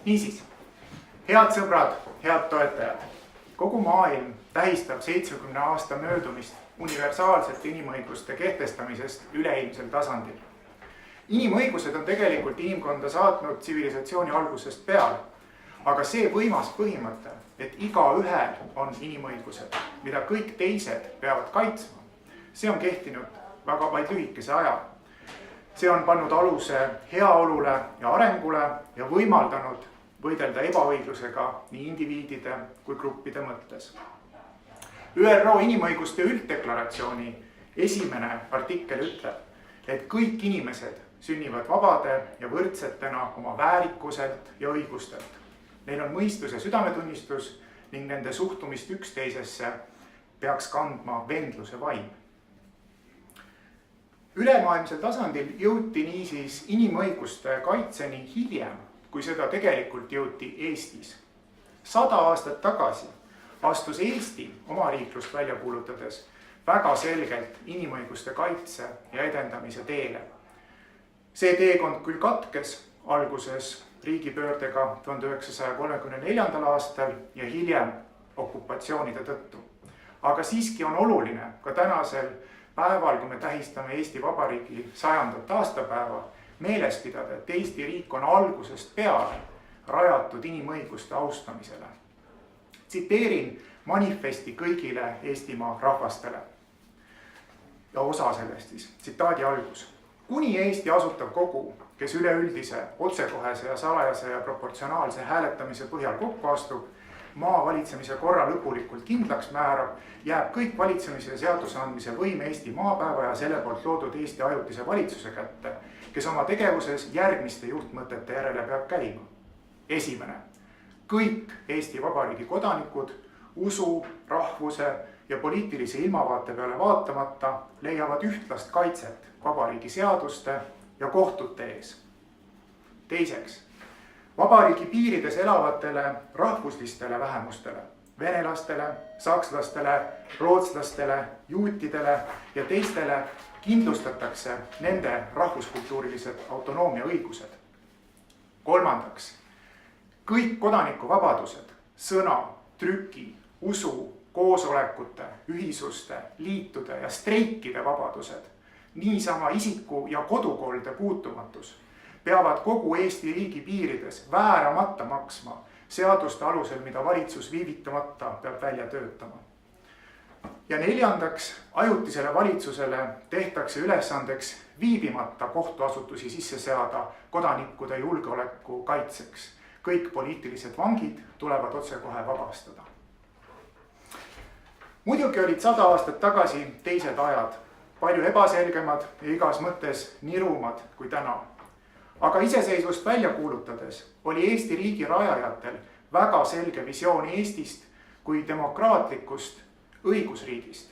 Niisiis, head sõbrad, head toetajad, kogu maailm tähistab 70 aasta möödumist universaalsete inimõiguste kehtestamisest üleilmsel tasandil. Inimõigused on tegelikult inimkonda saatnud tsivilisatsiooni algusest peale, aga see võimas põhimõte, et igaühel on inimõigused, mida kõik teised peavad kaitsma, see on kehtinud väga vaid lühikese aja. See on pannud aluse heaolule ja arengule ja võimaldanud võidelda ebaõiglusega nii indiviidide kui gruppide mõttes. ÜRO inimõiguste ülddeklaratsiooni esimene artikkel ütleb, et kõik inimesed sünnivad vabade ja võrdsetena oma väärikuselt ja õigustelt. Neil on mõistus ja südametunnistus ning nende suhtumist üksteisesse peaks kandma vendluse vaim. Ülemaailmsel tasandil jõuti niisiis inimõiguste kaitseni hiljem, kui seda tegelikult jõuti Eestis. 100 aastat tagasi astus Eesti oma riiklust välja kuulutades väga selgelt inimõiguste kaitse ja edendamise teele. See teekond küll katkes alguses riigipöördega 1934. aastal ja hiljem okupatsioonide tõttu. Aga siiski on oluline ka tänasel päeval, kui me tähistame Eesti Vabariigi 100. aastapäeva, meeles pidada, et Eesti riik on algusest peale rajatud inimõiguste austamisele. Tsiteerin manifesti kõigile Eestimaa rahvastele ja osa sellest siis, tsitaadi algus. Kuni Eesti asutav kogu, kes üleüldise, otsekohese ja salajase ja proportsionaalse hääletamise põhjal kokku astub, maa valitsemise korra lõpulikult kindlaks määrab, jääb kõik valitsemise ja seaduse andmise võim Eesti maapäeva ja selle poolt loodud Eesti ajutise valitsuse kätte, kes oma tegevuses järgmiste juhtmõtete järele peab käima. Esimene, kõik Eesti Vabariigi kodanikud usu, rahvuse ja poliitilise ilmavaate peale vaatamata leiavad ühtlast kaitset vabariigi seaduste ja kohtute ees. Teiseks, vabariigi piirides elavatele rahvuslistele vähemustele, venelastele, sakslastele, rootslastele, juutidele ja teistele kindlustatakse nende rahvuskultuurilised autonoomia õigused. Kolmandaks, kõik kodanikuvabadused, sõna, trüki, usu, koosolekute, ühisuste, liitude ja streikide vabadused, niisama isiku ja kodukolde puutumatus peavad kogu Eesti riigi piirides vääramata maksma seaduste alusel, mida valitsus viivitamata peab välja töötama. Ja neljandaks, ajutisele valitsusele tehtakse ülesandeks viibimata kohtuasutusi sisse seada kodanikkude julgeoleku kaitseks. Kõik poliitilised vangid tulevad otsekohe vabastada. Muidugi olid 100 aastat tagasi teised ajad, palju ebaselgemad ja igas mõttes nirumad kui täna. Aga iseseisvust välja kuulutades oli Eesti riigi rajajatel väga selge visioon Eestist kui demokraatlikust õigusriigist,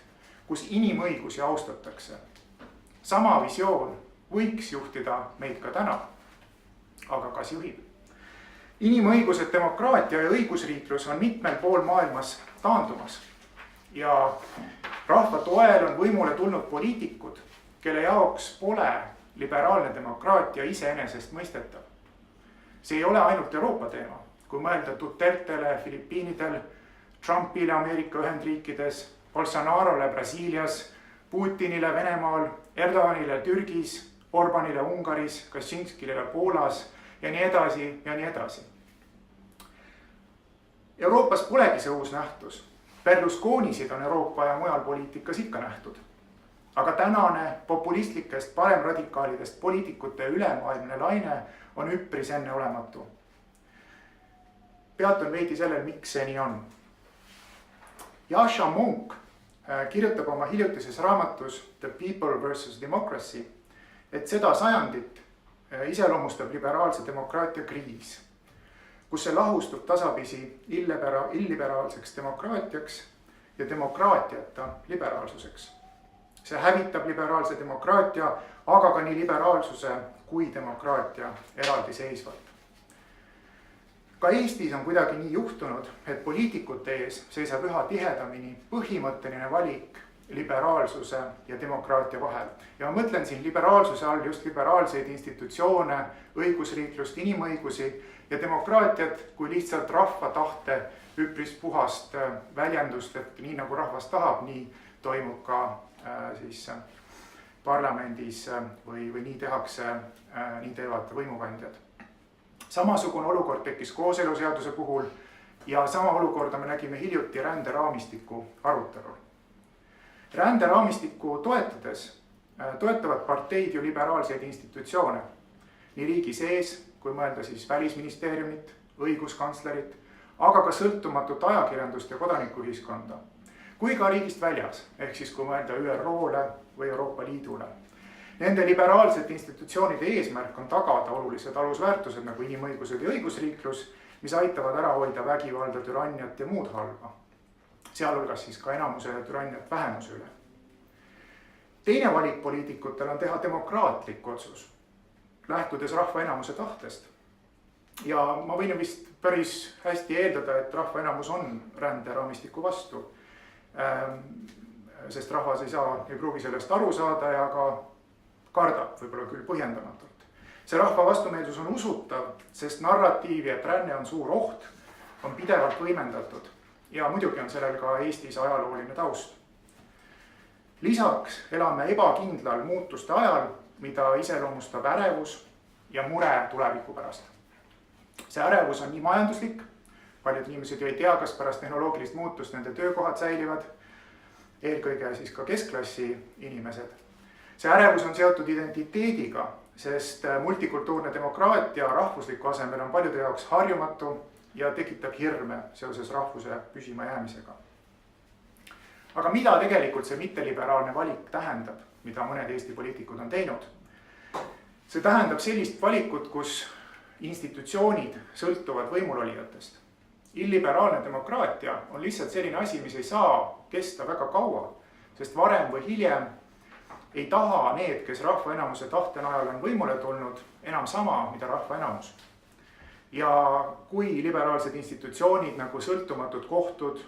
kus inimõigusi austatakse. Sama visioon võiks juhtida meid ka täna, aga kas juhib? Inimõigused, demokraatia ja õigusriiklus on mitmel pool maailmas taandumas ja rahva toel on võimule tulnud poliitikud, kelle jaoks pole liberaalne demokraatia iseenesest mõistetav. See ei ole ainult Euroopa teema, kui mõelda Dutertele Filipiinidel, Trumpile Ameerika Ühendriikides, Bolsonarole Brasiilias, Putinile Venemaal, Erdoganile Türgis, Orbanile Ungaris, Kaczynskile Poolas ja nii edasi ja nii edasi. Euroopas polegi see uus nähtus. Berlusconisid on Euroopa ja mujal poliitikas ikka nähtud. Aga tänane populistlikest paremradikaalidest poliitikute ülemaailmne laine on üpris enneolematu. Peatun veidi sellel, miks see nii on. Yasha Monk kirjutab oma hiljutises raamatus The People vs. Democracy, et seda sajandit iseloomustab liberaalse demokraatia kriis, kus see lahustub tasapisi illiberaalseks demokraatiaks ja demokraatiata liberaalsuseks. See hävitab liberaalse demokraatia, aga ka nii liberaalsuse kui demokraatia eraldiseisvalt. Ka Eestis on kuidagi nii juhtunud, et poliitikute ees seisab üha tihedamini põhimõtteline valik, liberaalsuse ja demokraatia vahel. Ja ma mõtlen siin liberaalsuse all just liberaalseid institutsioone, õigusriiklust, inimõigusi ja demokraatiat kui lihtsalt rahva tahte üpris puhast väljendust, et nii nagu rahvas tahab, nii toimub ka parlamendis või nii tehakse, nii teevad võimukandjad. Samasugune olukord tekkis kooseluseaduse puhul ja sama olukorda me nägime hiljuti ränderaamistiku arutelul. Ränderaamistikku toetavad parteid ju liberaalseid institutsioone, nii riigi sees, kui mõelda siis välisministeeriumit, õiguskantslerit, aga ka sõltumatut ajakirjandust ja kodanikuühiskonda, kui ka riigist väljas, ehk siis kui mõelda ÜRO-le või Euroopa Liidule. Nende liberaalsete institutsioonide eesmärk on tagada olulised alusväärtused nagu inimõigused ja õigusriiklus, mis aitavad ära hoida vägivalda, türanniat ja muud halba, sealhulgas siis ka enamuse ja türanniat vähemuse üle. Teine valik poliitikutel on teha demokraatlik otsus, lähtudes rahva enamuse tahtest. Ja ma võin vist päris hästi eeldada, et rahva enamus on ränderaamistiku vastu, sest rahvas ei pruugi sellest aru saada ja ka kardab, võib-olla küll põhjendamatult. See rahva vastumeelsus on usutav, sest narratiivi, et ränne on suur oht, on pidevalt võimendatud ja muidugi on sellel ka Eestis ajalooline taust. Lisaks elame ebakindlal muutuste ajal, mida iseloomustab ärevus ja mure tuleviku pärast. See ärevus on nii majanduslik, paljud inimesed ju ei tea, kas pärast tehnoloogilist muutust nende töökohad säilivad, eelkõige siis ka keskklassi inimesed. See ärevus on seotud identiteediga, sest multikultuurne demokraatia rahvusliku asemel on paljude jaoks harjumatu ja tekitab hirme seoses rahvuse püsima jäämisega. Aga mida tegelikult see mitteliberaalne valik tähendab, mida mõned Eesti poliitikud on teinud? See tähendab sellist valikut, kus institutsioonid sõltuvad võimulolijatest. Illiberaalne demokraatia on lihtsalt selline asi, mis ei saa kesta väga kaua, sest varem või hiljem ei taha need, kes rahva enamuse tahte najal on võimule tulnud, enam sama, mida rahva enamus. Ja kui liberaalsed institutsioonid nagu sõltumatud kohtud,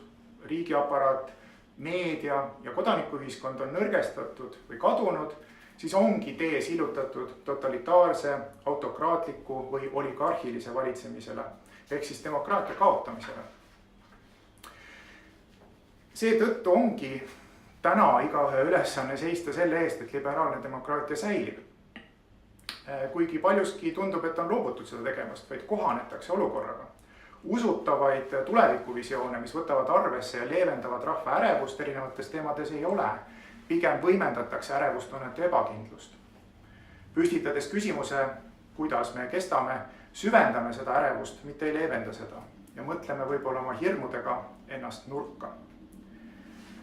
riigiaparaat, meedia ja kodanikuühiskond on nõrgestatud või kadunud, siis ongi tee sillutatud totalitaarse, autokraatliku või oligarhilise valitsemisele, ehk siis demokraatia kaotamisele. Seetõttu ongi täna igaühe ülesanne seista selle eest, et liberaalne demokraatia säilib. Kuigi paljuski tundub, et on loobutud seda tegemast, vaid kohanetakse olukorraga. Usutavaid tulevikuvisioone, mis võtavad arvesse ja leevendavad rahva ärevust erinevates teemades ei ole. Pigem võimendatakse ärevustunnet ja ebakindlust. Püstitades küsimuse, kuidas me kestame, süvendame seda ärevust, mitte ei leevenda seda ja mõtleme võib-olla oma hirmudega ennast nurka.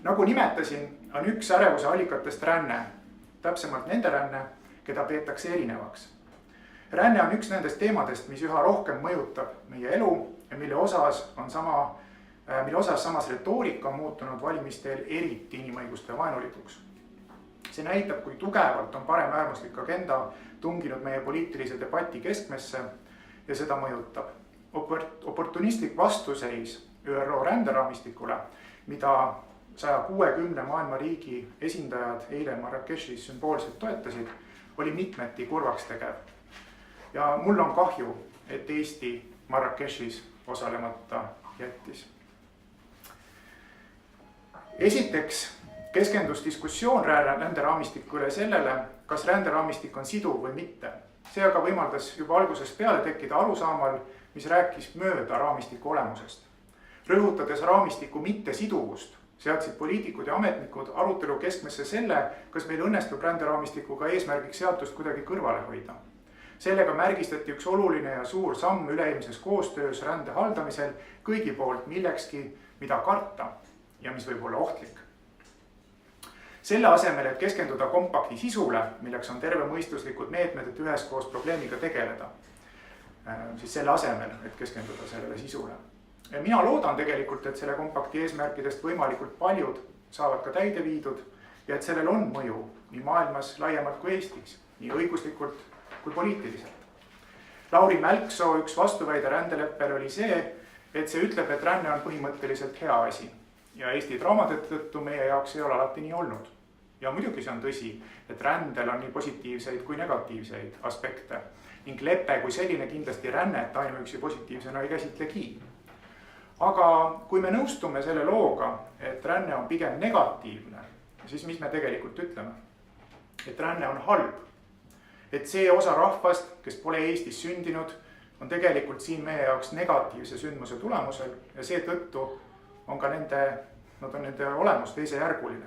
Nagu nimetasin, on üks ärevuse allikatest ränne, täpsemalt nende ränne, keda peetakse erinevaks. Ränne on üks nendest teemadest, mis üha rohkem mõjutab meie elu ja mille osas samas retoorika on muutunud valimisteel eriti inimõiguste vaenulikuks. See näitab, kui tugevalt on paremäärmuslik agenda tunginud meie poliitilise debati keskmesse ja seda mõjutab. Oportunistlik vastuseis ÜRO ränderaamistikule, mida 160 maailma riigi esindajad eile Marrakechis sümboolselt toetasid, oli mitmeti kurvaks tegev. Ja mul on kahju, et Eesti Marrakechis osalemata jättis. Esiteks keskendus diskussioon ränderaamistiku üle sellele, kas ränderaamistik on siduv või mitte. See aga võimaldas juba algusest peale tekkida arusaamal, mis rääkis mööda raamistiku olemusest. Rõhutades raamistiku mittesiduvust, seadsid poliitikud ja ametnikud arutelu keskmesse selle, kas meil õnnestub ränderaamistikuga eesmärgiks seatust kuidagi kõrvale hoida. Sellega märgistati üks oluline ja suur samm üleilmses koostöös rände haldamisel kõigi poolt millekski, mida karta ja mis võib olla ohtlik. Selle asemel, et keskenduda kompakti sisule, milleks on tervemõistuslikud meetmed, et üheskoos probleemiga tegeleda, siis selle asemel, et keskenduda sellele sisule. Ja mina loodan tegelikult, et selle kompakti eesmärkidest võimalikult paljud saavad ka täide viidud ja et sellel on mõju nii maailmas laiemalt kui Eestis, nii õiguslikult kui poliitiliselt. Lauri Mälksoo üks vastuväide rändeleppel oli see, et see ütleb, et ränne on põhimõtteliselt hea asi. ja Eesti traumade tõttu meie jaoks ei ole alati nii olnud. Ja muidugi see on tõsi, et rändel on nii positiivseid kui negatiivseid aspekte ning lepe kui selline kindlasti rännet ainuüksi positiivsena ei käsitlegi. Aga kui me nõustume selle looga, et ränne on pigem negatiivne, siis mis me tegelikult ütleme? Et ränne on halb. Et see osa rahvast, kes pole Eestis sündinud, on tegelikult siin meie jaoks negatiivse sündmuse tulemusel ja seetõttu on ka nende olemus teisejärguline.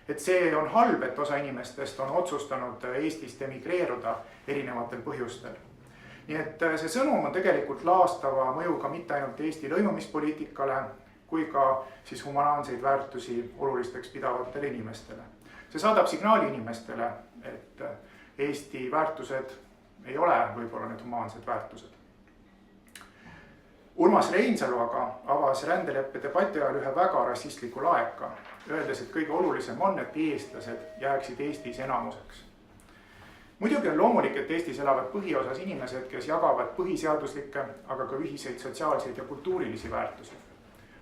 Et see on halb, et osa inimestest on otsustanud Eestist emigreeruda erinevatel põhjustel. Nii et see sõnum on tegelikult laastava mõjuga mitte ainult Eesti lõimumispoliitikale, kui ka siis humaanseid väärtusi olulisteks pidavatele inimestele. See saadab signaali inimestele, et Eesti väärtused ei ole võib-olla need humaansed väärtused. Urmas Reinsalu aga avas rändeleppe debati ajal ühe väga rassistliku laeka, öeldes, et kõige olulisem on, et eestlased jääksid Eestis enamuseks. Muidugi on loomulik, et Eestis elavad põhiosas inimesed, kes jagavad põhiseaduslikke, aga ka ühiseid sotsiaalseid ja kultuurilisi väärtusi.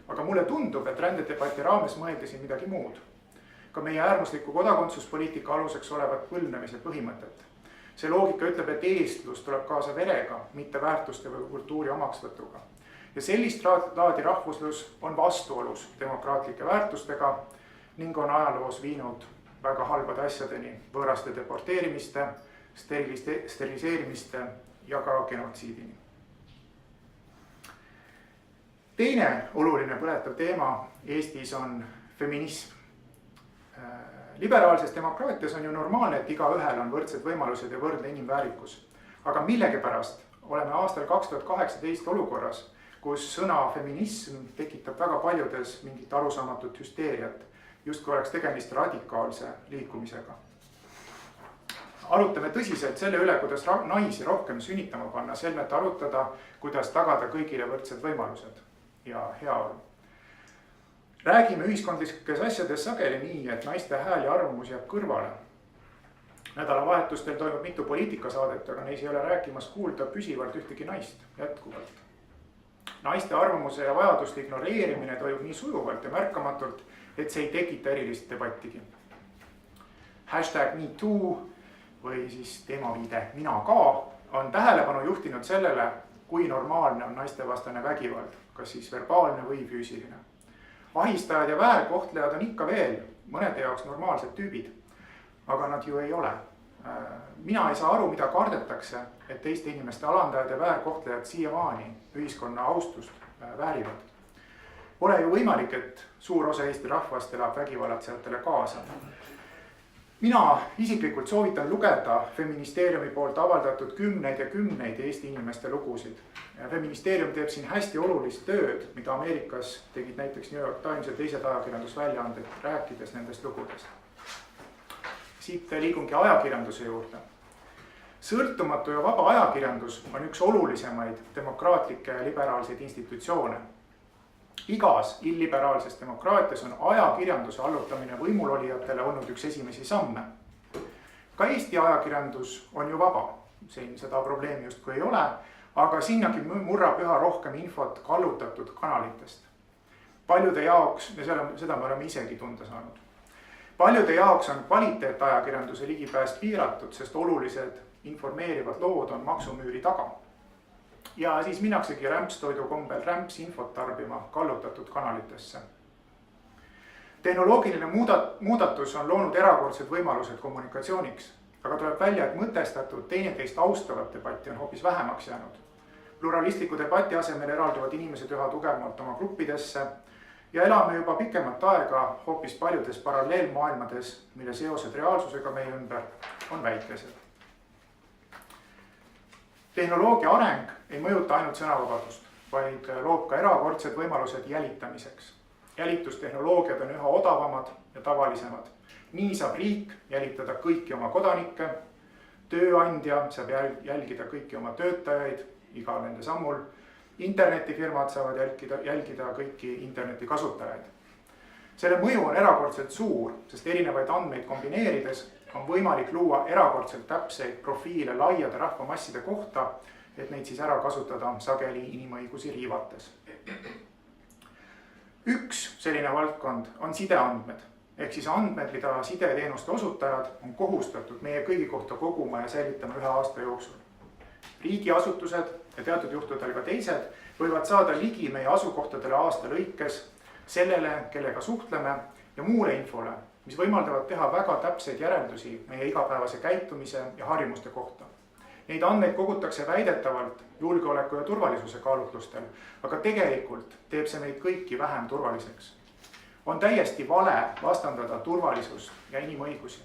Aga mulle tundub, et rändedebati raames mõeldi siin midagi muud. Ka meie äärmusliku kodakondsuspoliitika aluseks olevat põlvnemise põhimõtet. See loogika ütleb, et eestlus tuleb kaasa verega, mitte väärtuste või kultuuri omaksvõtuga. Ja sellist laadi rahvuslus on vastuolus demokraatlike väärtustega ning on ajaloos viinud väga halbade asjadeni, võõraste deporteerimiste, steriliseerimiste ja ka genotsiidini. Teine oluline põletav teema Eestis on feminism. Liberaalses demokraatias on ju normaalne, et igaühel on võrdsed võimalused ja võrdne inimväärikus. Aga millegipärast oleme aastal 2018 olukorras, kus sõna feminism tekitab väga paljudes mingit arusaamatut hüsteeriat, justkui oleks tegemist radikaalse liikumisega. Arutame tõsiselt selle üle, kuidas naisi rohkem sünnitama panna, selmet arutada, kuidas tagada kõigile võrdsed võimalused ja heaolu. Räägime ühiskondlikes asjades sageli nii, et naiste hääl ja arvamus jääb kõrvale. Nädalavahetustel toimub mitu poliitikasaadet, aga neis ei ole rääkimas kuulda püsivalt ühtegi naist jätkuvalt. Naiste arvamuse ja vajaduste ignoreerimine toimub nii sujuvalt ja märkamatult, et see ei tekita erilist debattigi. #MeToo või siis teemaviide mina ka on tähelepanu juhtinud sellele, kui normaalne on naistevastane vägivald, kas siis verbaalne või füüsiline. Ahistajad ja väärkohtlejad on ikka veel mõnede jaoks normaalsed tüübid, aga nad ju ei ole. Mina ei saa aru, mida kardetakse, et teiste inimeste alandajad ja väärkohtlejad siiamaani ühiskonna austust väärivad. Pole ju võimalik, et suur osa Eesti rahvast elab vägivallatsejatele kaasa. Mina isiklikult soovitan lugeda Feministeeriumi poolt avaldatud kümneid ja kümneid Eesti inimeste lugusid. Feministeerium teeb siin hästi olulist tööd, mida Ameerikas tegid näiteks New York Times ja teised ajakirjandusväljaanded, rääkides nendest lugudest. Siit liigungi ajakirjanduse juurde. Sõltumatu ja vaba ajakirjandus on üks olulisemaid demokraatlikke ja liberaalseid institutsioone. Igas illiberaalses demokraatias on ajakirjanduse allutamine võimulolijatele olnud üks esimesi samme. Ka Eesti ajakirjandus on ju vaba, siin seda probleemi justkui ei ole, aga sinnagi murrab üha rohkem infot kallutatud kanalitest. Paljude jaoks, ja seda me oleme isegi tunda saanud, paljude jaoks on kvaliteetajakirjanduse ligipääs piiratud, sest olulised informeerivad lood on maksumüüri taga. Ja siis minnaksegi rämpstoidu kombel rämps infot tarbima kallutatud kanalitesse. Tehnoloogiline muudatus on loonud erakordsed võimalused kommunikatsiooniks, aga tuleb välja, et mõtestatud teineteist austavat debatti on hoopis vähemaks jäänud. Pluralistliku debati asemel eralduvad inimesed üha tugevamalt oma gruppidesse ja elame juba pikemat aega hoopis paljudes paralleelmaailmades, mille seosed reaalsusega meie ümber on väikesed. Tehnoloogia areng ei mõjuta ainult sõnavabadust, vaid loob ka erakordsed võimalused jälitamiseks. Jälitustehnoloogiad on üha odavamad ja tavalisemad. Nii saab riik jälitada kõiki oma kodanikke, tööandja saab jälgida kõiki oma töötajaid igal nende sammul, internetifirmad saavad jälgida kõiki interneti kasutajaid. Selle mõju on erakordselt suur, sest erinevaid andmeid kombineerides on võimalik luua erakordselt täpseid profiile laiade rahvamasside kohta, et neid siis ära kasutada sageli inimõigusi riivates. Üks selline valdkond on sideandmed, ehk siis andmed, mida sideteenuste osutajad on kohustatud meie kõigi kohta koguma ja säilitama 1 aasta jooksul. Riigiasutused ja teatud juhtudel ka teised võivad saada ligi meie asukohtadele aasta lõikes, sellele, kellega suhtleme ja muule infole, mis võimaldavad teha väga täpseid järeldusi meie igapäevase käitumise ja harjumuste kohta. Neid andmeid kogutakse väidetavalt julgeoleku ja turvalisuse kaalutlustel, aga tegelikult teeb see meid kõiki vähem turvaliseks. On täiesti vale vastandada turvalisust ja inimõigusi.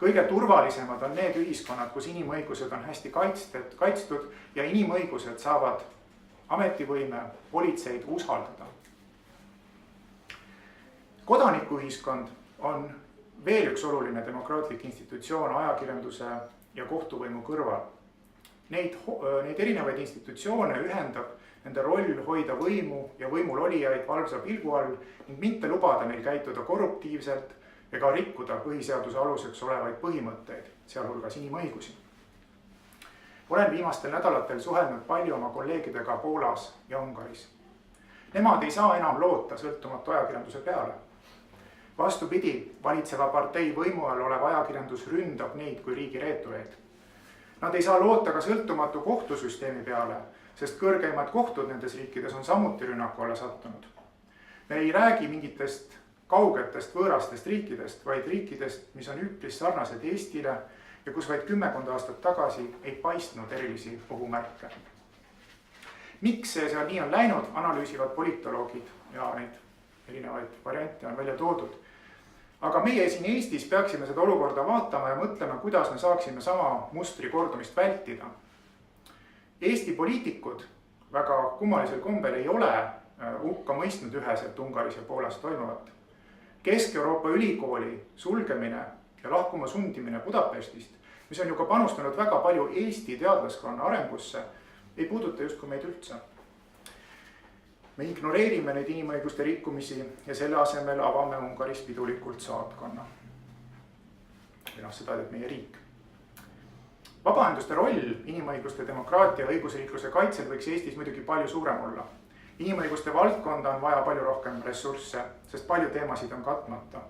Kõige turvalisemad on need ühiskonnad, kus inimõigused on hästi kaitstud ja inimõigused saavad ametivõime, politseid usaldada. Kodanikuühiskond on veel üks oluline demokraatlik institutsioon ajakirjanduse ja kohtuvõimu kõrval. Neid erinevaid institutsioone ühendab nende roll hoida võimu ja võimul olijaid valvsa pilgu all ning mitte lubada neil käituda korruptiivselt ega rikkuda põhiseaduse aluseks olevaid põhimõtteid, sealhulgas inimõigusi. Olen viimastel nädalatel suhelnud palju oma kolleegidega Poolas ja Ungaris. Nemad ei saa enam loota sõltumatu ajakirjanduse peale. Vastupidi, valitseva partei võimu all olev ajakirjandus ründab neid kui riigi reetureid. Nad ei saa loota ka sõltumatu kohtusüsteemi peale, sest kõrgeimad kohtud nendes riikides on samuti rünnaku alla sattunud. Me ei räägi mingitest kaugetest võõrastest riikidest, vaid riikidest, mis on üpris sarnased Eestile ja kus vaid 10 aastat tagasi ei paistnud erilisi ohumärke. Miks see seal nii on läinud, analüüsivad politoloogid ja neid erinevaid variante on välja toodud. Aga meie siin Eestis peaksime seda olukorda vaatama ja mõtlema, kuidas me saaksime sama mustri kordumist vältida. Eesti poliitikud väga kummalisel kombel ei ole hukka mõistnud üheselt Ungaris ja Poolas toimuvat. Kesk-Euroopa ülikooli sulgemine ja lahkuma sundimine Budapestist, mis on ju ka panustanud väga palju Eesti teadlaskonna arengusse, ei puuduta justkui meid üldse. Me ignoreerime neid inimõiguste rikkumisi ja selle asemel avame Ungaris pidulikult saatkonna. Ja seda teeb meie riik. Vabaühenduste roll inimõiguste, demokraatia ja õigusriikluse kaitsel võiks Eestis muidugi palju suurem olla. Inimõiguste valdkonda on vaja palju rohkem ressursse, sest palju teemasid on katmata.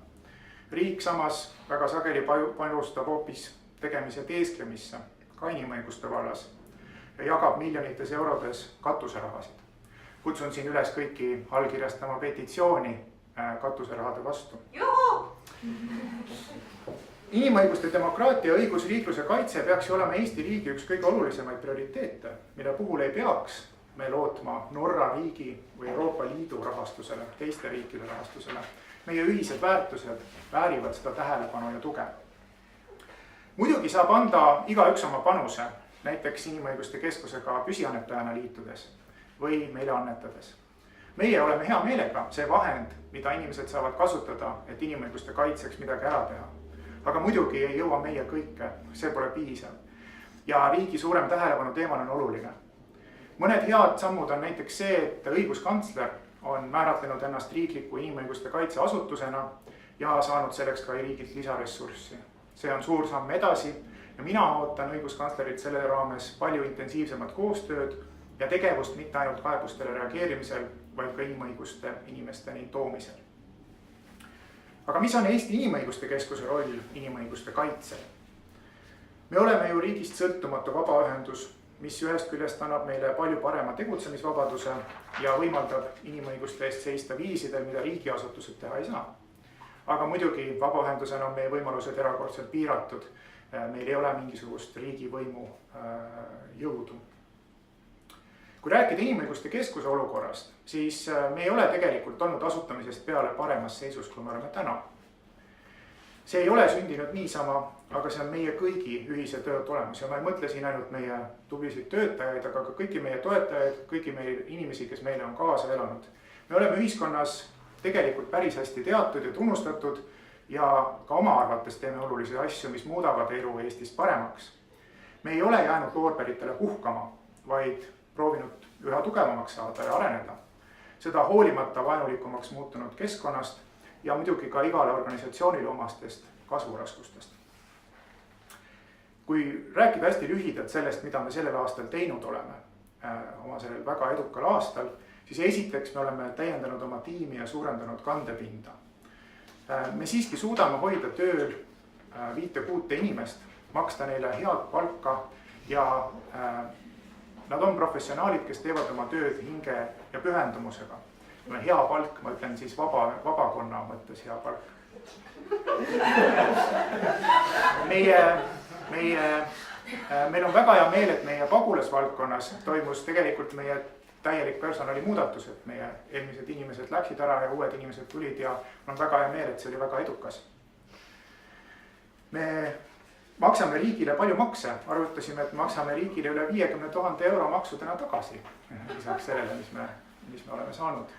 Riik samas väga sageli panustab hoopis tegemise teesklemisse, ka inimõiguste vallas, ja jagab miljonites eurodes katuserahasid. Kutsun siin üles kõiki allkirjastama petitsiooni katuserahade vastu. Inimõiguste, demokraatia ja õigusriikluse kaitse peaks ju olema Eesti riigi üks kõige olulisemaid prioriteete, mille puhul ei peaks me lootma Norra riigi või Euroopa Liidu rahastusele, teiste riikide rahastusele. Meie ühised väärtused väärivad seda tähelepanu ja tuge. Muidugi saab anda igaüks oma panuse, näiteks Inimõiguste Keskusega püsiannetajana liitudes või meile annetades. Meie oleme hea meelega see vahend, mida inimesed saavad kasutada, et inimõiguste kaitseks midagi ära teha. Aga muidugi ei jõua meie kõike, see pole piisav. Ja riigi suurem tähelepanu teemal on oluline. Mõned head sammud on näiteks see, et õiguskantsler on määratlenud ennast riikliku inimõiguste kaitseasutusena ja saanud selleks ka riigilt lisaressurssi. See on suur samm edasi ja mina ootan õiguskantslerit selle raames palju intensiivsemat koostööd ja tegevust mitte ainult kaebustele reageerimisel, vaid ka inimõiguste inimesteni toomisel. Aga mis on Eesti Inimõiguste Keskuse roll inimõiguste kaitsel? Me oleme ju riigist sõltumatu vabaühendus, mis ühest küljest annab meile palju parema tegutsemisvabaduse ja võimaldab inimõiguste eest seista viisidel, mida riigiasutused teha ei saa. Aga muidugi vabaühendusena on meie võimalused erakordselt piiratud. Meil ei ole mingisugust riigivõimu jõudu. Kui rääkida Inimõiguste Keskuse olukorrast, siis me ei ole tegelikult olnud asutamisest peale paremas seisus, kui me oleme täna. See ei ole sündinud niisama, aga see on meie kõigi ühise töö tulemus ja ma ei mõtle siin ainult meie tublisid töötajaid, aga ka kõiki meie toetajaid, kõiki meie inimesi, kes meile on kaasa elanud. Me oleme ühiskonnas tegelikult päris hästi teatud ja tunnustatud ja ka oma arvates teeme olulisi asju, mis muudavad elu Eestis paremaks. Me ei ole jäänud loorberitele puhkama, vaid proovinud üha tugevamaks saada ja areneda. Seda hoolimata vaenulikumaks muutunud keskkonnast ja muidugi ka igale organisatsioonile omastest kasvuraskustest. Kui rääkida hästi lühidalt sellest, mida me sellel aastal teinud oleme, oma sellel väga edukal aastal, siis esiteks me oleme täiendanud oma tiimi ja suurendanud kandepinda. Me siiski suudame hoida tööl 5-6 inimest, maksta neile head palka ja nad on professionaalid, kes teevad oma tööd hinge ja pühendumusega. Hea palk, ma ütlen siis vabakonna mõttes hea palk. Meil on väga hea meel, et meie pagulasvaldkonnas toimus tegelikult meie täielik personalimuudatus, et meie eelmised inimesed läksid ära ja uued inimesed tulid ja on väga hea meel, et see oli väga edukas. Me maksame riigile palju makse, arvutasime, et maksame riigile üle 50 000 euro maksudena tagasi, lisaks sellele, mis me oleme saanud.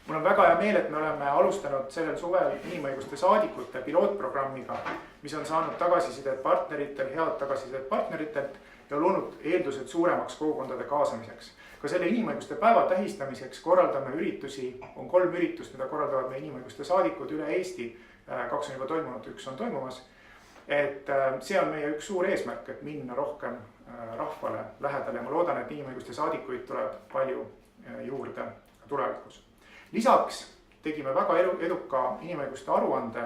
Mul on väga hea meel, et me oleme alustanud sellel suvel inimõiguste saadikute pilootprogrammiga, mis on saanud tagasisidet partneritel, head tagasisidet partneritelt ja loonud eeldused suuremaks kogukondade kaasamiseks. Ka selle inimõiguste päeva tähistamiseks korraldame üritusi, on 3 üritust, mida korraldavad meie inimõiguste saadikud üle Eesti, 2 on juba toimunud, 1 on toimumas. Et see on meie üks suur eesmärk, et minna rohkem rahvale lähedale ja ma loodan, et inimõiguste saadikuid tuleb palju juurde tulevikus. Lisaks tegime väga eduka inimõiguste aruande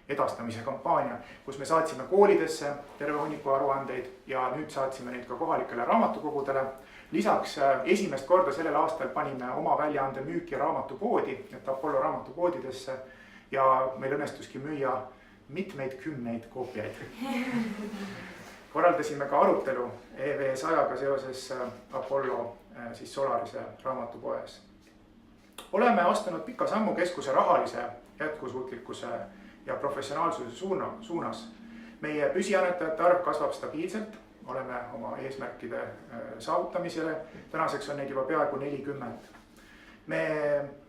edastamise kampaania, kus me saatsime koolidesse terve hunniku aruandeid ja nüüd saatsime neid ka kohalikele raamatukogudele. Lisaks esimest korda sellel aastal panime oma väljaande müüki raamatupoodi, et Apollo raamatupoodidesse ja meil õnnestuski müüa mitmeid 10 koopiaid. Korraldasime ka arutelu EV100-ga seoses Apollo Solarise raamatupoes. Oleme astunud pika sammu keskuse rahalise jätkusuutlikkuse ja professionaalsuse suunas. Meie püsiannetajate arv kasvab stabiilselt, oleme oma eesmärkide saavutamisele. Tänaseks on neid juba peaaegu 40. Me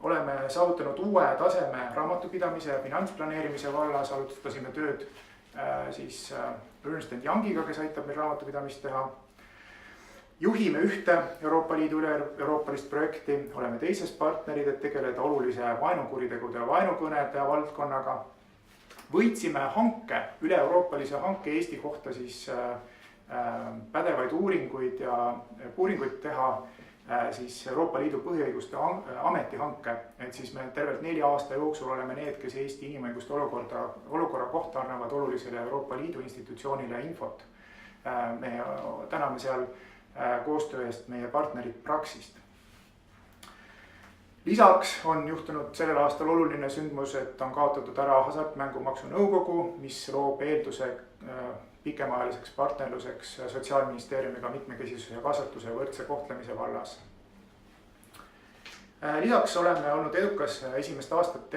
oleme saavutanud uue taseme raamatupidamise ja finantsplaneerimise vallas, alustasime tööd Ernst & Youngiga, kes aitab meil raamatupidamist teha. Juhime ühte Euroopa Liidu üle-euroopalist projekti, oleme teises partnerid, et tegeleda olulise vaenukuritegude ja vaenukõnede valdkonnaga. Võitsime hanke, üle-euroopalise hanke Eesti kohta siis pädevaid uuringuid teha siis Euroopa Liidu põhiõiguste ametihanke, et siis me tervelt 4 aasta jooksul oleme need, kes Eesti inimõiguste olukorra kohta annavad olulisele Euroopa Liidu institutsioonile infot. Me täname seal koostöö eest meie partnerid Praxist. Lisaks on juhtunud sellel aastal oluline sündmus, et on kaotatud ära hasartmängumaksu nõukogu, mis loob eelduse pikemaajaliseks partnerluseks Sotsiaalministeeriumiga mitmekesisuse ja kasvatuse ja võrdse kohtlemise vallas. Lisaks oleme olnud edukas esimest aastat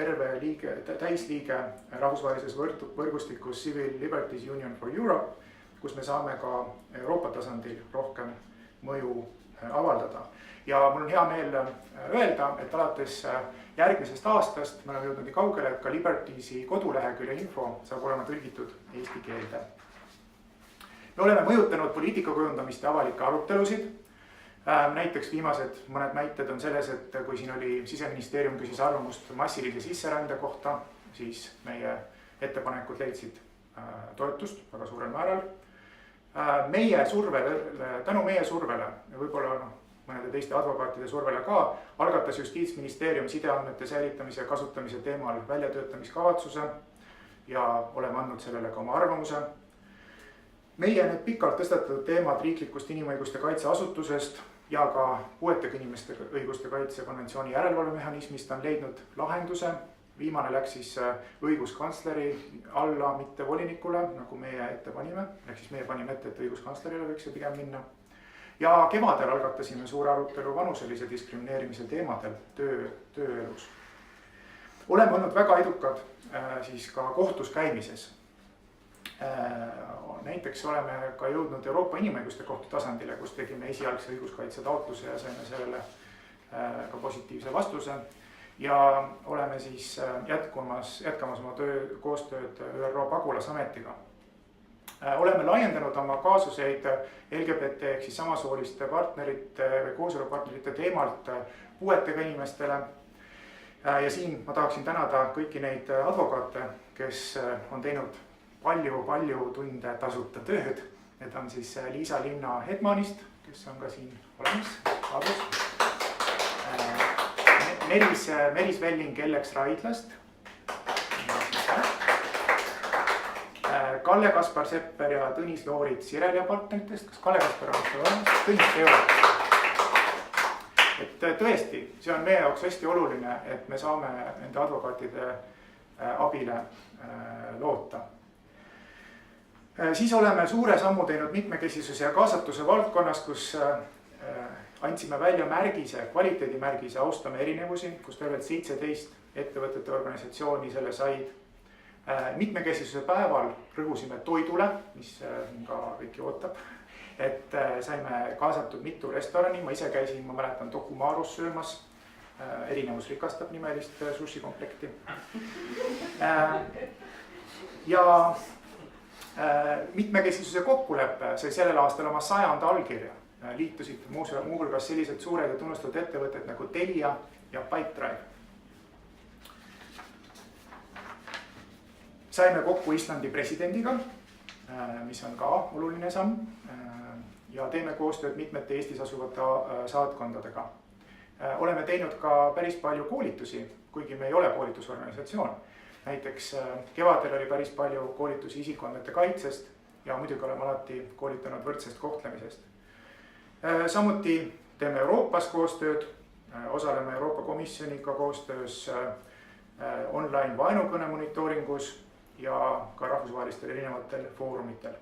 täisliige rahvusvahelises võrgustikus Civil Liberties Union for Europe, kus me saame ka Euroopa tasandil rohkem mõju avaldada. Ja mul on hea meel öelda, et alates järgmisest aastast me oleme jõudnud nii kaugele, et ka Libertiesi kodulehekülje info saab olema tõlgitud eesti keelde. Me oleme mõjutanud poliitika kujundamist ja avalikke arutelusid. Näiteks viimased mõned näited on selles, et kui siin oli Siseministeerium küsis arvamust massilise sisserände kohta, siis meie ettepanekud leidsid toetust väga suurel määral. Tänu meie survele ja võib-olla mõnede teiste advokaatide survele ka, algatas Justiitsministeerium sideandmete säilitamise ja kasutamise teemal väljatöötamiskavatsuse ja oleme andnud sellele ka oma arvamuse. Meie need pikalt tõstatatud teemad riiklikust inimõiguste kaitseasutusest ja ka puuetega inimeste õiguste kaitse konventsiooni järelevalvemehhanismist on leidnud lahenduse. Viimane läks siis õiguskantsleri alla, mitte volinikule, nagu meie ette panime. Ehk siis meie panime ette, et õiguskantslerile võiks see pigem minna. Ja kevadel algatasime suure arutelu vanuselise diskrimineerimise teemadel tööelus. Oleme olnud väga edukad siis ka kohtus käimises. Näiteks oleme ka jõudnud Euroopa Inimõiguste Kohtu tasandile, kus tegime esialgse õiguskaitse taotluse ja saime sellele ka positiivse vastuse. Ja oleme siis jätkamas oma koostööd ÜRO pagulasametiga. Oleme laiendanud oma kaasuseid LGBT ehk siis samasooliste partnerite või kooselupartnerite teemalt puuetega inimestele. Ja siin ma tahaksin tänada kõiki neid advokaate, kes on teinud palju tunde tasuta tööd Need on siis Liisa Linna Hedmanist, kes on ka siin olemas, Aadus. Meris Velling Ellex Raidlast. Kalle Kaspar Sepper ja Tõnis Loorit Sirelia partneritest. Kas Kalle Kaspar on olemas? Tõnis ei ole. Et tõesti, see on meie jaoks hästi oluline, et me saame nende advokaatide abile loota. Siis oleme suure sammu teinud mitmekesisuse ja kaasatuse valdkonnas, kus andsime välja märgise, kvaliteedimärgise Austame erinevusi, kus tervelt 17 ettevõtete organisatsiooni selle said. Mitmekesisuse päeval rõhusime toidule, mis ka kõiki ootab, et saime kaasatud mitu restorani, ma ise käisin, ma mäletan Dokumaros söömas, erinevus rikastab nimelist sushi komplekti. Ja mitmekesisuse kokkulepe sai sellel aastal oma 100. allkirja. Liitusid muuhulgas sellised suured ja tunnustatud ettevõtted nagu Telia ja Pipedrive. Saime kokku Islandi presidendiga, mis on ka oluline samm, ja teeme koostööd mitmete Eestis asuvate saatkondadega. Oleme teinud ka päris palju koolitusi, kuigi me ei ole koolitusorganisatsioon. Näiteks kevadel oli päris palju koolitusi isikundade kaitsest ja muidugi oleme alati koolitanud võrdsest kohtlemisest. Samuti teeme Euroopas koostööd, osaleme Euroopa Komisjoniga koostöös online vaenukõne monitooringus ja ka rahvusvahelistel erinevatel foorumitel.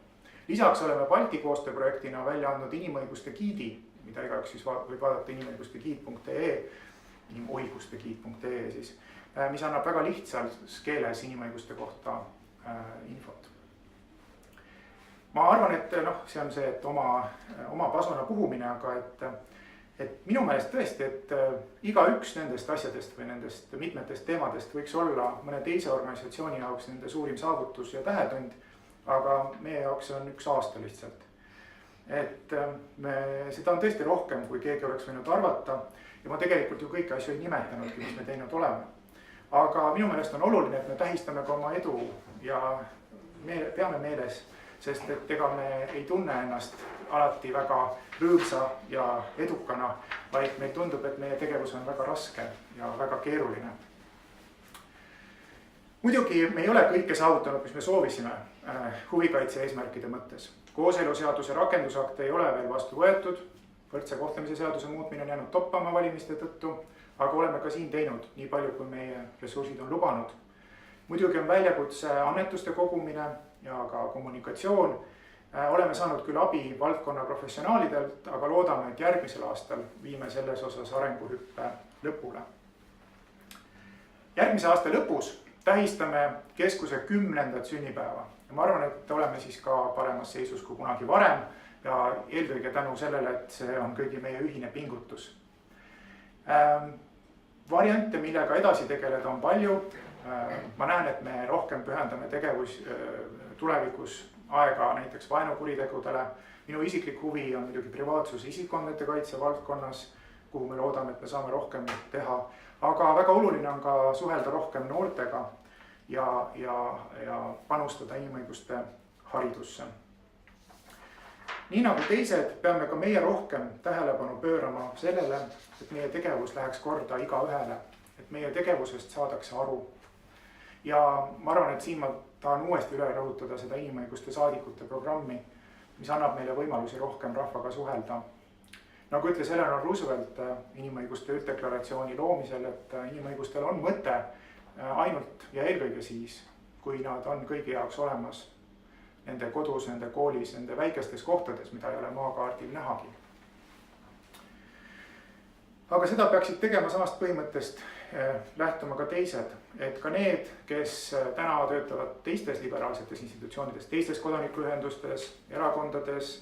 Lisaks oleme Balti koostööprojektina välja andnud inimõiguste giidi, mida igaüks siis võib vaadata inimõigustegiid.ee, inimõigustegiid.ee siis, mis annab väga lihtsas keeles inimõiguste kohta infot. Ma arvan, et see on see, et oma pasuna puhumine, aga et minu meelest tõesti, et igaüks nendest asjadest või nendest mitmetest teemadest võiks olla mõne teise organisatsiooni jaoks nende suurim saavutus ja tähetund, aga meie jaoks on üks aasta lihtsalt. Et seda on tõesti rohkem, kui keegi oleks võinud arvata ja ma tegelikult ju kõiki asju ei nimetanudki, mis me teinud oleme. Aga minu meelest on oluline, et me tähistame ka oma edu ja peame meeles, sest et ega me ei tunne ennast alati väga rõõmsa ja edukana, vaid meil tundub, et meie tegevus on väga raske ja väga keeruline. Muidugi me ei ole kõike saavutanud, mis me soovisime huvikaitse eesmärkide mõttes. Kooseluseaduse rakendusakte ei ole veel vastu võetud, võrdse kohtlemise seaduse muutmine on jäänud toppama valimiste tõttu, aga oleme ka siin teinud nii palju, kui meie ressursid on lubanud. Muidugi on väljakutse annetuste kogumine ja ka kommunikatsioon. Oleme saanud küll abi valdkonna professionaalidelt, aga loodame, et järgmisel aastal viime selles osas arenguhüppe lõpule. Järgmise aasta lõpus tähistame keskuse 10. sünnipäeva. Ja ma arvan, et oleme siis ka paremas seisus kui kunagi varem ja eelkõige tänu sellele, et see on kõigi meie ühine pingutus. Variante, millega edasi tegeleda, on palju. Ma näen, et me rohkem pühendame tegevus tulevikus aega näiteks vaenukuritegudele. Minu isiklik huvi on muidugi privaatsus isikundade kaitse valdkonnas, kuhu me loodame, et me saame rohkem teha. Aga väga oluline on ka suhelda rohkem noortega ja panustada inimõiguste haridusse. Nii nagu teised, peame ka meie rohkem tähelepanu pöörama sellele, et meie tegevus läheks korda igaühele, et meie tegevusest saadakse aru. Ja ma arvan, et siin ma tahan uuesti üle rõhutada seda inimõiguste saadikute programmi, mis annab meile võimalusi rohkem rahvaga suhelda. Nagu ütles Eleanor Roosevelt inimõiguste ülddeklaratsiooni loomisel, et inimõigustel on mõte ainult ja eelkõige siis, kui nad on kõigi jaoks olemas nende kodus, nende koolis, nende väikestes kohtades, mida ei ole maakaardil nähagi. Aga seda peaksid tegema samast põhimõttest lähtuma ka teised, et ka need, kes täna töötavad teistes liberaalsetes institutsioonides, teistes kodanikuühendustes, erakondades,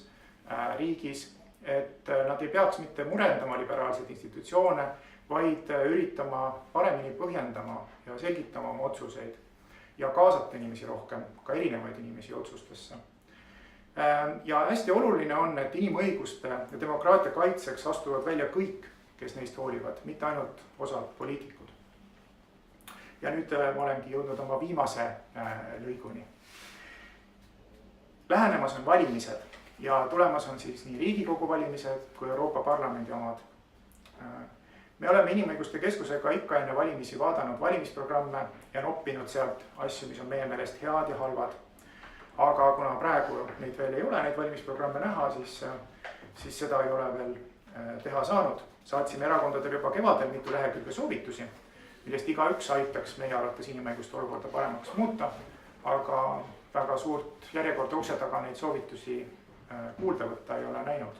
riigis, et nad ei peaks mitte murendama liberaalseid institutsioone, vaid üritama paremini põhjendama ja selgitama oma otsuseid ja kaasata inimesi rohkem, ka erinevaid inimesi otsustesse. Ja hästi oluline on, et inimõiguste ja demokraatia kaitseks astuvad välja kõik, kes neist hoolivad, mitte ainult osad poliitikud. Ja nüüd ma olengi jõudnud oma viimase lõiguni. Lähenemas on valimised ja tulemas on siis nii Riigikogu valimised kui Euroopa Parlamendi omad. Me oleme Inimõiguste Keskusega ikka enne valimisi vaadanud valimisprogramme ja noppinud sealt asju, mis on meie meelest head ja halvad. Aga kuna praegu neid veel ei ole, neid valimisprogramme näha, siis seda ei ole veel teha saanud. Saatsime erakondadele juba kevadel mitu lehekülge soovitusi, millest igaüks aitaks meie arvates inimõiguste olukorda paremaks muuta, aga väga suurt järjekorda ukse taga neid soovitusi kuulda võtta ei ole näinud.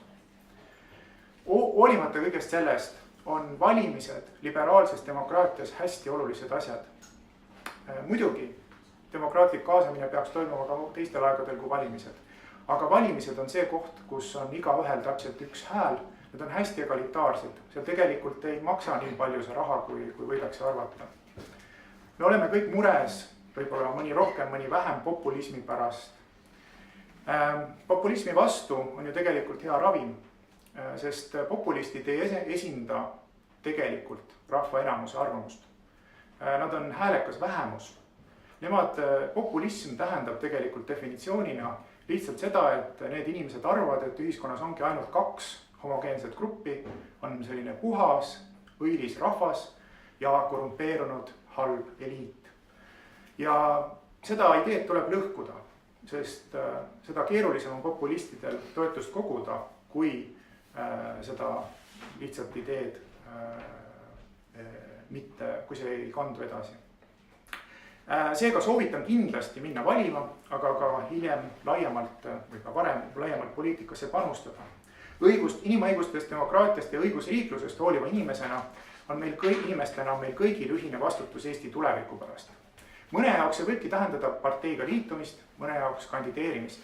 Hoolimata kõigest sellest on valimised liberaalses demokraatias hästi olulised asjad. Muidugi, demokraatlik kaasamine peaks toimuma ka teistel aegadel kui valimised. Aga valimised on see koht, kus on igaühel täpselt üks hääl. Need on hästi egalitaarsed. Seal tegelikult ei maksa nii palju see raha, kui võidakse arvata. Me oleme kõik mures, võib-olla mõni rohkem, mõni vähem populismi pärast. Populismi vastu on ju tegelikult hea ravim, sest populistid ei esinda tegelikult rahva enamuse arvamust. Nad on häälekas vähemus. Populism tähendab tegelikult definitsioonina lihtsalt seda, et need inimesed arvavad, et ühiskonnas ongi ainult kaks homogeenset gruppi, on selline puhas, õilis rahvas ja korrumpeerunud halb eliit. Ja seda ideed tuleb lõhkuda, sest seda keerulisem on populistidel toetust koguda, kui seda lihtsalt ideed kui see ei kandu edasi. Seega soovitan kindlasti minna valima, aga ka hiljem laiemalt või ka varem laiemalt poliitikasse panustada. Inimõigustest, demokraatiast ja õigusriiklusest hooliva inimestena on meil kõigil ühine vastutus Eesti tuleviku pärast. Mõne jaoks see võibki tähendada parteiga liitumist, mõne jaoks kandideerimist.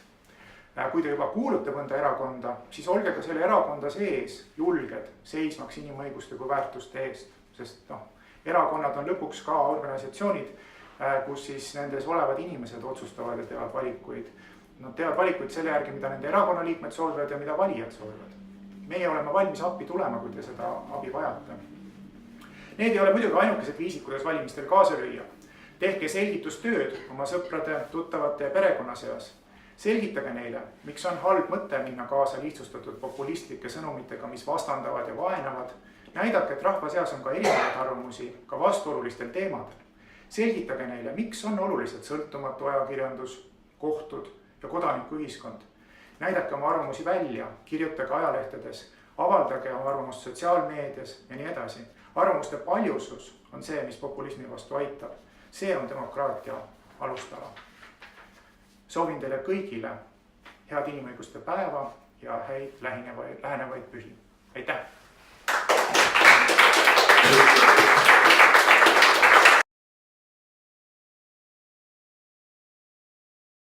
Kui te juba kuulute mõnda erakonda, siis olge ka selle erakonda sees julged seismaks inimõiguste kui väärtuste eest, sest erakonnad on lõpuks ka organisatsioonid, kus siis nendes olevad inimesed otsustavad ja teevad valikuid. Nad teevad valikuid selle järgi, mida nende erakonna liikmed soovivad ja mida valijad soovivad. Meie oleme valmis appi tulema, kui te seda abi vajate. Need ei ole muidugi ainukesed viisid, kuidas valimistel kaasa lüüa. Tehke selgitustööd oma sõprade, tuttavate ja perekonna seas. Selgitage neile, miks on halb mõte minna kaasa lihtsustatud populistlike sõnumitega, mis vastandavad ja vaenavad. Näidake, et rahva seas on ka erinevaid arvamusi, ka vastuolulistel teemadel. Selgitage neile, miks on oluliselt sõltumatu ajakirjandus, kohtud ja kodanikuühiskond. Näidake oma arvamusi välja, kirjutage ajalehtedes, avaldage oma arvamust sotsiaalmeedias ja nii edasi. Arvamuste paljusus on see, mis populismi vastu aitab. See on demokraatia alustala. Soovin teile kõigile head inimõiguste päeva ja häid lähenevaid pühi. Aitäh!